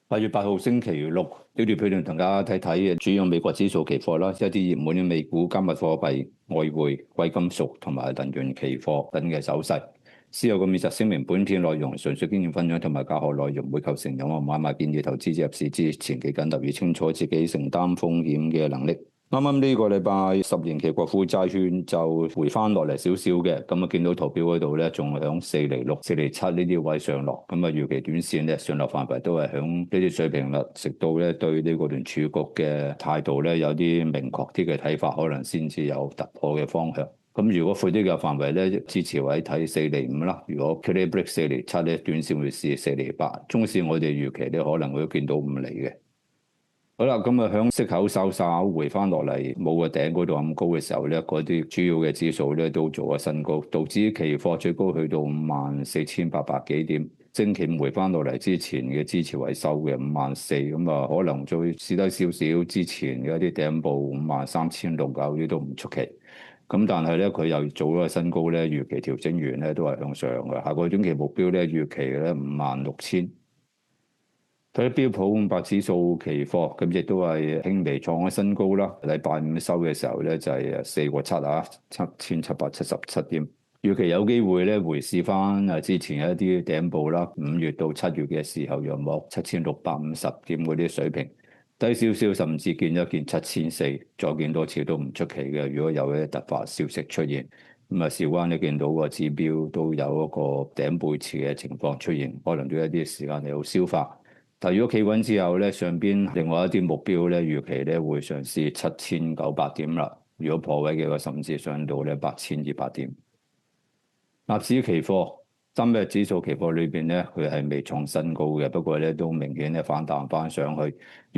8月8號星期六，呢段片段同大家睇睇主要美國指數期貨啦，一啲熱門嘅美股、加密貨幣、外匯、貴金屬同埋能源期貨等嘅走勢。先有個免責聲明，本片內容純屬經驗分享同埋教學內容，唔會構成任何買賣建議，投資者入市之前記緊留意清楚自己承擔風險嘅能力。啱啱呢個禮拜10年期國庫債券就回翻落嚟少少嘅，咁啊見到圖表嗰度咧，仲係響4.6、4.7呢啲位上落，咁啊預期短線咧上落範圍都係響呢啲水平啦，直到咧對呢個聯儲局嘅態度咧有啲明確啲嘅睇法，可能先至有突破嘅方向。咁如果闊啲嘅範圍咧，支持位睇4.5啦，如果 Clear Break 4.7咧，短線會試4.8，中線我哋預期咧可能會見到5厘嘅。好啦，咁啊，響息口稍稍回翻落嚟，冇個頂嗰度咁高嘅時候咧，嗰啲主要嘅指數咧都做咗新高，道指期貨最高去到54,800幾點，星期五回翻落嚟之前嘅支持位收嘅54,000，咁啊可能再試低少少之前嘅一啲頂部53,600啲都唔出奇。咁但係咧，佢又做咗個新高咧，預期調整完咧都係向上嘅，下個短期目標咧預期咧56,000。睇標普500指數期貨，咁亦都係輕微創咗新高啦。禮拜五收嘅時候咧就係4.7啊，7,777點。預期有機會咧回試翻之前一啲頂部啦，5月到7月嘅時候約莫7,650點嗰啲水平，低少少甚至見一見7,400，再見多次都唔出奇嘅。如果有一啲突發消息出現，咁啊，事關你見到個指標都有一個頂背馳嘅情況出現，可能都一啲時間嚟到消化。但如果企穩之後咧，上邊另外一啲目標咧，預期咧會嘗試7,900點啦。如果破位嘅話，甚至上到咧8,200點。納指期貨3日指數期貨裏邊咧，佢係未創新高嘅，不過咧都明顯咧反彈翻上去。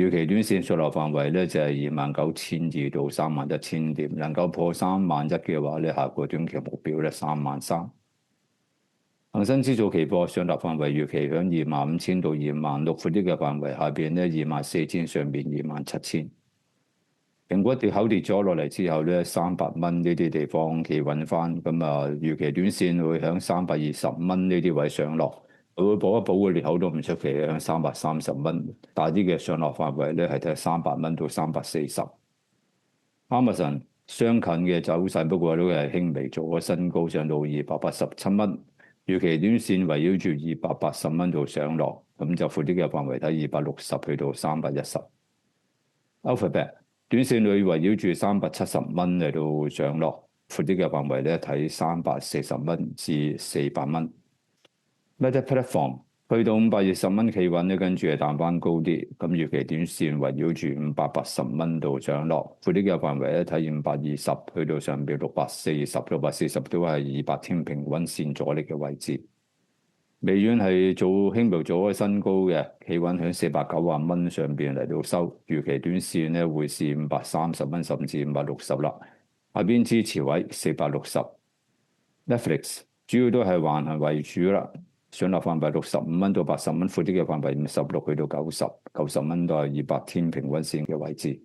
預期短線上落範圍咧就係29,200到31,000點，能夠破31,000嘅話咧，下個短期目標咧33,000。恒生指數期貨上落範圍預期響25,000到26,000，闊啲嘅範圍下邊咧24,000，上邊27,000。蘋果跌口跌咗落嚟之後咧，300蚊呢啲地方企穩翻，咁啊預期短線會響320蚊呢啲位上落，佢會補一補個裂口都唔出奇，響330蚊。大啲嘅上落範圍咧係睇300蚊到340。Amazon 相近嘅走勢，不過都係輕微做咗新高，上到287蚊。預期短線圍繞住280蚊度上落，咁就闊啲嘅範圍睇260去到310。Alphabet 短線會圍繞住370蚊嚟到上落，闊啲嘅範圍咧睇340蚊至400蚊。Meta Platform 去到520蚊企穩咧，跟住係彈翻高啲，咁預期短線圍繞住580蚊度上落，闊啲嘅範圍咧睇520去到上邊640都係200天平均線阻力嘅位置。微軟係做輕微做咗新高嘅，企穩喺490蚊上邊嚟到收，預期短線咧會是530蚊甚至560啦。下邊支持位460。Netflix 主要都係橫行為主啦。上落範圍65蚊到80蚊，闊啲嘅範圍56去到90蚊都係200天平均線嘅位置。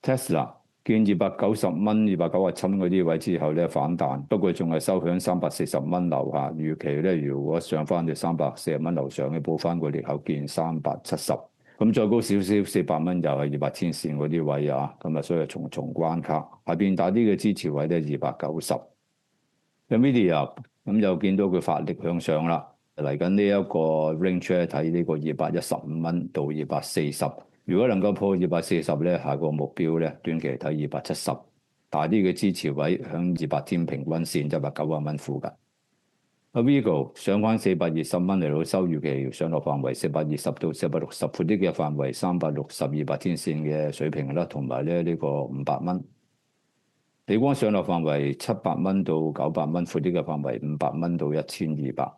Tesla 見290蚊、297蚊嗰啲位之後咧反彈，不過仲係收響340蚊樓下。預期咧如果上翻到340蚊樓上嘅補翻個裂口見370，咁再高少少400蚊又係200天線嗰啲位啊，咁啊所以重重關卡。下邊大啲嘅支持位咧290。Nvidia 咁又見到佢發力向上啦。嚟緊呢一個 range 睇呢個215蚊到240，如果能夠破240咧，下個目標咧短期睇270，大啲嘅支持位響200天平均線190蚊附近。Vigo 上翻420蚊嚟到收，預期上落範圍420到460，闊啲嘅範圍360、200天線嘅水平啦，同埋咧呢個500蚊。美光上落範圍700蚊到900蚊，闊啲嘅範圍500蚊到1200。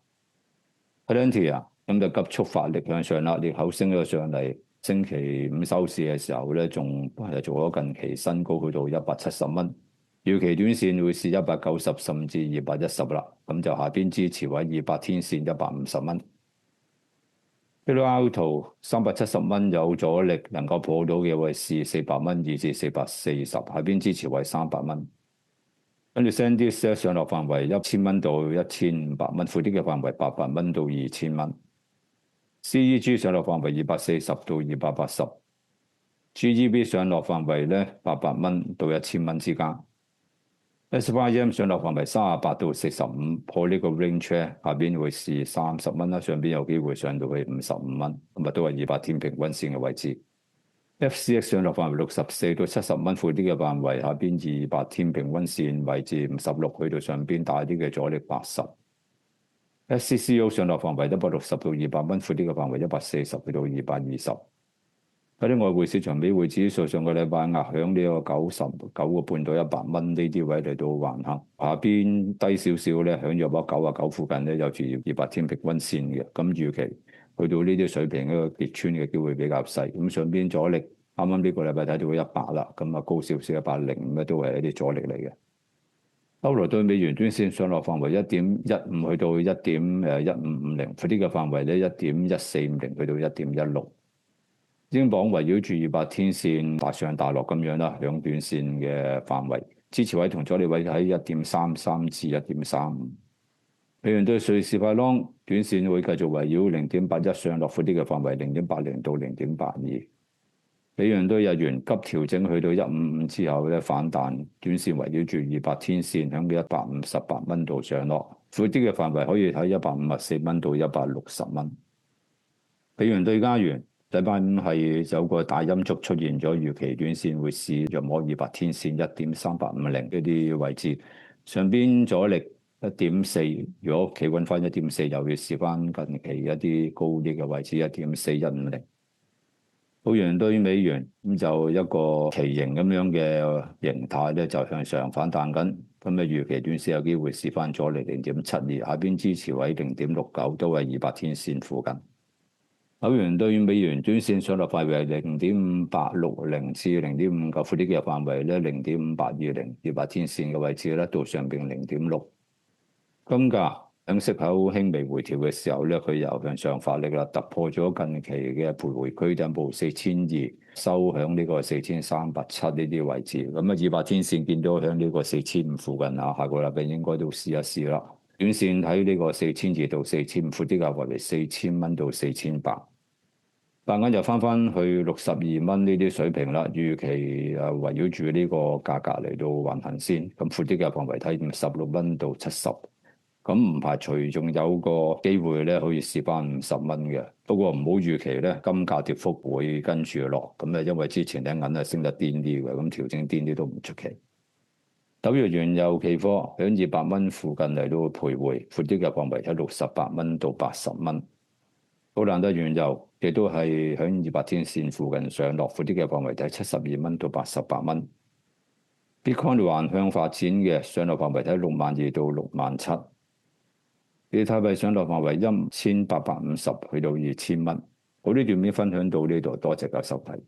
Palantir 咁就急速發力向上啦，裂口升咗上嚟。星期五收市嘅時候咧，仲係做咗近期新高，去到170蚊。預期短線會是190甚至210啦。咁就下邊支持位200天線150蚊。Palo Alto 370蚊有阻力，能夠破到嘅位是400蚊以至440，下邊支持位300蚊。跟住 SanDisk 上落範圍1000蚊到1500蚊，闊啲嘅範圍800蚊到2000蚊。CEG 上落範圍240到280，GEB 上落範圍咧800蚊到1000蚊之間。SYM 上落範圍38到45，破呢個 range 下邊會試30蚊啦，上邊有機會上到去55蚊，咁啊都係200天平均線嘅位置。FCX 上落範圍64到70蚊，闊啲嘅範圍，下邊200天平均線位置56，去到上邊大啲嘅阻力80。SCCO 上落範圍160到200蚊，闊啲嘅範圍140去到220。喺啲外匯市場，美匯指數上個禮拜壓響呢個99個半到100蚊呢啲位嚟到橫行，下邊低少少咧，響咗99附近咧有住200天平均線嘅，咁預期去到呢啲水平，一個跌穿嘅機會比較細。咁上邊阻力啱啱呢個禮拜睇到100啦，咁啊高少少105咧都係一啲阻力嚟嘅。歐羅對美元短線上落範圍1.15去到1.1550，闊啲嘅範圍咧1.1450去到1.16。英鎊圍繞住200天線大上大落咁樣啦，兩短線嘅範圍，支持位同阻力位喺1.33至1.35。美元對瑞士法郎短線會繼續圍繞0.81上落，闊啲嘅範圍0.80到0.82。美元對日元急調整去到155之後咧反彈，短線圍繞住200天線響158蚊度上落，闊啲嘅範圍可以喺154蚊到160蚊。美元對加元禮拜五係有個大陰燭出現咗，預期短線會試約摸200天線1.3850呢啲位置，上邊阻力1.4，如果企穩翻1.4，又要試翻近期一啲高啲嘅位置1.4150。澳元對美元咁就一個旗形咁樣嘅形態咧，就向上反彈緊，咁啊預期短線有機會試翻阻力0.72，下邊支持位0.69都係200天線附近。歐元對美元短線上落範圍係0.5860至0.59，闊啲嘅範圍咧0.5820，200天線嘅位置咧到上邊0.6。金價喺息口輕微回調嘅時候咧，佢又向上發力啦，突破咗近期嘅徘徊區頂部4200，收響呢個4370呢啲位置。咁啊200天線見到響呢個4500附近啊，下個禮拜應該都試一試啦。短線喺呢個4200到4500，闊啲嘅範圍4000蚊到4800。白銀又翻去62蚊呢啲水平啦，預期圍繞住呢個價格嚟到橫行先。咁闊啲嘅範圍睇56蚊到70，咁唔排除仲有個機會咧可以試翻50蚊嘅。不過唔好預期咧金價跌幅會跟住落，咁因為之前咧銀係升得癲啲嘅，咁調整癲啲都唔出奇。紐約原油期貨響200蚊附近嚟到徘徊，闊啲嘅範圍喺68蚊到80蚊。布蘭特原油亦都係響200天線附近上落，闊啲嘅範圍喺72蚊到88蚊。Bitcoin 橫向發展嘅上落範圍喺62000到67000。以太幣上落範圍1850去到2000蚊。好，呢段片分享到呢度，多謝各位收睇。